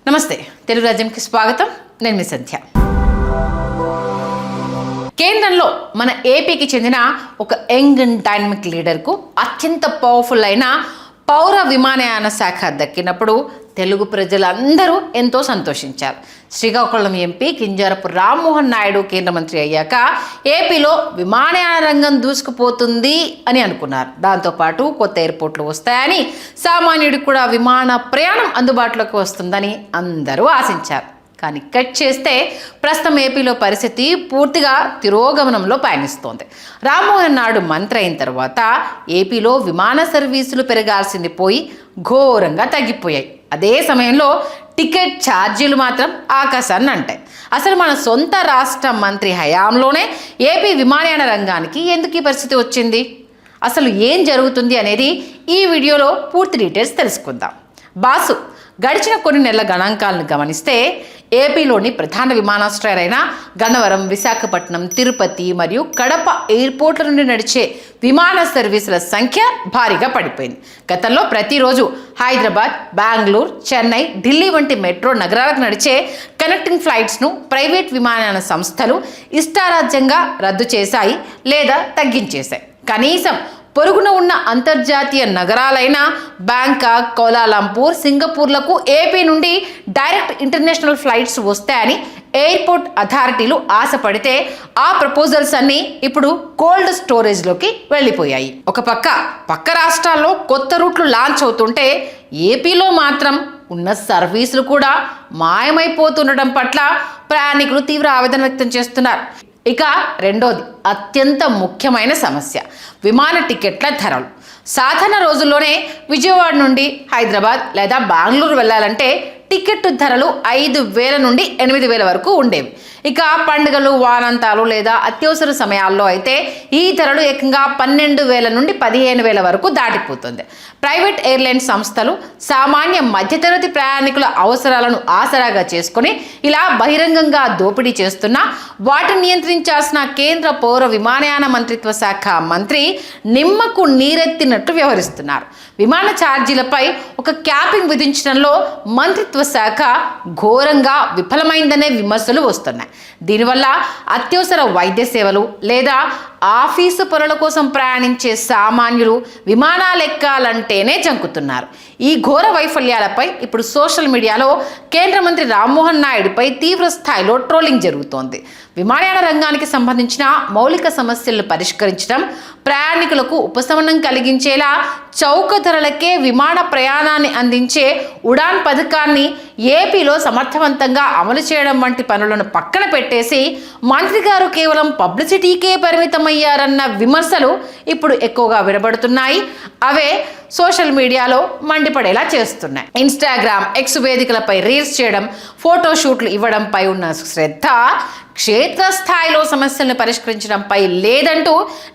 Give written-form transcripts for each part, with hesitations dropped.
నమస్తే, తెలుగు రాజ్యంకి స్వాగతం. నేను మీ సంధ్య. కేంద్రంలో మన ఏపీకి చెందిన ఒక యంగ్ అండ్ డైనమిక్ లీడర్కు అత్యంత పవర్ఫుల్ అయిన పౌర విమానయాన శాఖ దక్కినప్పుడు తెలుగు ప్రజలందరూ ఎంతో సంతోషించారు. శ్రీకాకుళం ఎంపీ కింజరాపు రామ్మోహన్ నాయుడు కేంద్ర మంత్రి అయ్యాక ఏపీలో విమానయాన రంగం దూసుకుపోతుంది అని అనుకున్నారు. దాంతోపాటు కొత్త ఎయిర్పోర్ట్లు వస్తాయని, సామాన్యుడికి కూడా విమాన ప్రయాణం అందుబాటులోకి వస్తుందని అందరూ ఆశించారు. కానీ కట్ చేస్తే ప్రస్తుతం ఏపీలో పరిస్థితి పూర్తిగా తిరోగమనంలో పయనిస్తోంది. రామ్మోహన్ నాయుడు మంత్రి అయిన తర్వాత ఏపీలో విమాన సర్వీసులు పెరగాల్సింది పోయి ఘోరంగా తగ్గిపోయాయి. అదే సమయంలో టికెట్ ఛార్జీలు మాత్రం ఆకాశాన్ని అంటాయి. అసలు మన సొంత రాష్ట్ర మంత్రి హయాంలోనే ఏపీ విమానయాన రంగానికి ఎందుకు ఈ పరిస్థితి వచ్చింది, అసలు ఏం జరుగుతుంది అనేది ఈ వీడియోలో పూర్తి డీటెయిల్స్ తెలుసుకుందాం. బాసు, గడిచిన కొన్ని నెలల గణాంకాలను గమనిస్తే ఏపీలోని ప్రధాన విమానాశ్రయాలైన గన్నవరం, విశాఖపట్నం, తిరుపతి మరియు కడప ఎయిర్పోర్ట్ల నుండి నడిచే విమాన సర్వీసుల సంఖ్య భారీగా పడిపోయింది. గతంలో ప్రతిరోజు హైదరాబాద్, బెంగళూరు, చెన్నై, ఢిల్లీ వంటి మెట్రో నగరాలకు నడిచే కనెక్టింగ్ ఫ్లైట్స్ను ప్రైవేట్ విమానయాన సంస్థలు ఇష్టారాజ్యంగా రద్దు చేశాయి లేదా తగ్గించేశాయి. కనీసం పొరుగున ఉన్న అంతర్జాతీయ నగరాలైన బ్యాంకాక్, కౌలాలంపూర్, సింగపూర్లకు ఏపీ నుండి డైరెక్ట్ ఇంటర్నేషనల్ ఫ్లైట్స్ వస్తాయని ఎయిర్పోర్ట్ అథారిటీలు ఆశపడితే ఆ ప్రపోజల్స్ అన్నీ ఇప్పుడు కోల్డ్ స్టోరేజ్లోకి వెళ్ళిపోయాయి. ఒక పక్క రాష్ట్రాల్లో కొత్త రూట్లు లాంచ్ అవుతుంటే ఏపీలో మాత్రం ఉన్న సర్వీసులు కూడా మాయమైపోతుండడం పట్ల ప్రయాణికులు తీవ్ర ఆవేదన వ్యక్తం చేస్తున్నారు. ఇక రెండోది అత్యంత ముఖ్యమైన సమస్య, విమాన టికెట్ల ధరలు. సాధారణ రోజుల్లోనే విజయవాడ నుండి హైదరాబాద్ లేదా బెంగళూరు వెళ్ళాలంటే టికెట్ ధరలు 5,000 నుండి 8,000 వరకు ఉండేవి. ఇక పండుగలు, వారాంతాలు లేదా అత్యవసర సమయాల్లో అయితే ఈ ధరలు ఏకంగా 12,000 నుండి 15,000 వరకు దాటిపోతుంది. ప్రైవేట్ ఎయిర్లైన్ సంస్థలు సామాన్య మధ్యతరగతి ప్రయాణికుల అవసరాలను ఆసరాగా చేసుకుని ఇలా బహిరంగంగా దోపిడీ చేస్తున్నా వాటిని నియంత్రించాల్సిన కేంద్ర పౌర విమానయాన మంత్రిత్వ శాఖ మంత్రి నిమ్మకు నీరెత్తినట్టు వ్యవహరిస్తున్నారు. విమాన ఛార్జీలపై ఒక క్యాపింగ్ విధించడంలో మంత్రిత్వ శాఖ ఘోరంగా విఫలమైందనే విమర్శలు వస్తున్నాయి. దీనివల్ల అత్యవసర వైద్య సేవలు లేదా ఆఫీసు పనుల కోసం ప్రయాణించే సామాన్యులు విమానాలు ఎక్కాలంటేనే జంకుతున్నారు. ఈ ఘోర వైఫల్యాలపై ఇప్పుడు సోషల్ మీడియాలో కేంద్ర మంత్రి రామ్మోహన్ నాయుడుపై తీవ్ర స్థాయిలో ట్రోలింగ్ జరుగుతోంది. విమానయాన రంగానికి సంబంధించిన మౌలిక సమస్యలను పరిష్కరించడం, ప్రయాణికులకు ఉపశమనం కలిగించేలా చౌక ధరలకే విమాన ప్రయాణాన్ని అందించే ఉడాన్ పథకాన్ని ఏపీలో సమర్థవంతంగా అమలు చేయడం వంటి పనులను పక్కన పెట్టేసి మంత్రి గారు కేవలం పబ్లిసిటీకే పరిమితమయ్యారన్న విమర్శలు ఇప్పుడు ఎక్కువగా వినబడుతున్నాయి. అవే సోషల్ మీడియాలో మండిపడేలా చేస్తున్నాయి. ఇన్స్టాగ్రామ్, ఎక్స్ వేదికలపై రీల్స్ చేయడం, ఫోటోషూట్లు ఇవ్వడంపై ఉన్న శ్రద్ధ క్షేత్రస్థాయిలో సమస్యలను పరిష్కరించడంపై లేదంటూ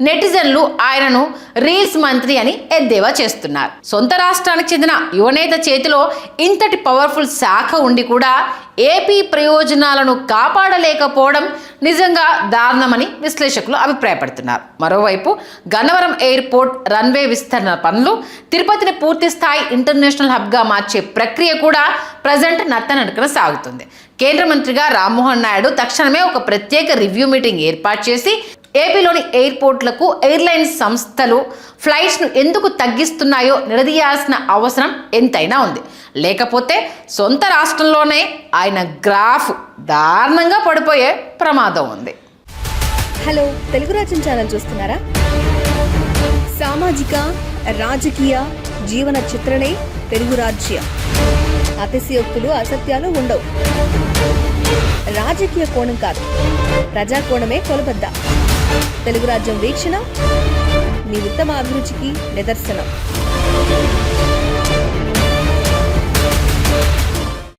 నెటిజన్లు ఆయనను రీల్స్ మంత్రి అని ఎద్దేవా చేస్తున్నారు. సొంత రాష్ట్రానికి చెందిన యువనేత చేతిలో ఇంతటి పవర్ఫుల్ శాఖ ఉండి కూడా ఏపీ ప్రయోజనాలను కాపాడలేకపోవడం నిజంగా దారుణమని విశ్లేషకులు అభిప్రాయపడుతున్నారు. మరోవైపు గన్నవరం ఎయిర్పోర్ట్ రన్వే విస్తరణ పనులు, తిరుపతిని పూర్తి స్థాయి ఇంటర్నేషనల్ హబ్గా మార్చే ప్రక్రియ కూడా ప్రజెంట్ నత్తనడకన సాగుతుంది. కేంద్ర మంత్రిగా రామ్మోహన్ నాయుడు తక్షణమే ఒక ప్రత్యేక రివ్యూ మీటింగ్ ఏర్పాటు చేసి ఏపీలోని ఎయిర్పోర్ట్లకు ఎయిర్లైన్ సంస్థలు ఫ్లైట్స్ను ఎందుకు తగ్గిస్తున్నాయో నిలదీయాల్సిన అవసరం ఎంతైనా ఉంది. లేకపోతే సొంత రాష్ట్రంలోనే ఆయన గ్రాఫ్ దారుణంగా పడిపోయే ప్రమాదం ఉంది. హలో, తెలుగు రాజ్యం ఛానల్ చూస్తున్నారా? సామాజిక, రాజకీయ, జీవన చిత్రణే తెలుగు రాజ్యం. అతిశయోక్తులు, అసత్యాలు ఉండవు. రాజకీయ కోణం కాదు, ప్రజా కోణమే కొలబద్ద. తెలుగు రాజ్యం వీక్షణ మీ ఉత్తమ అభిరుచికి నిదర్శనం.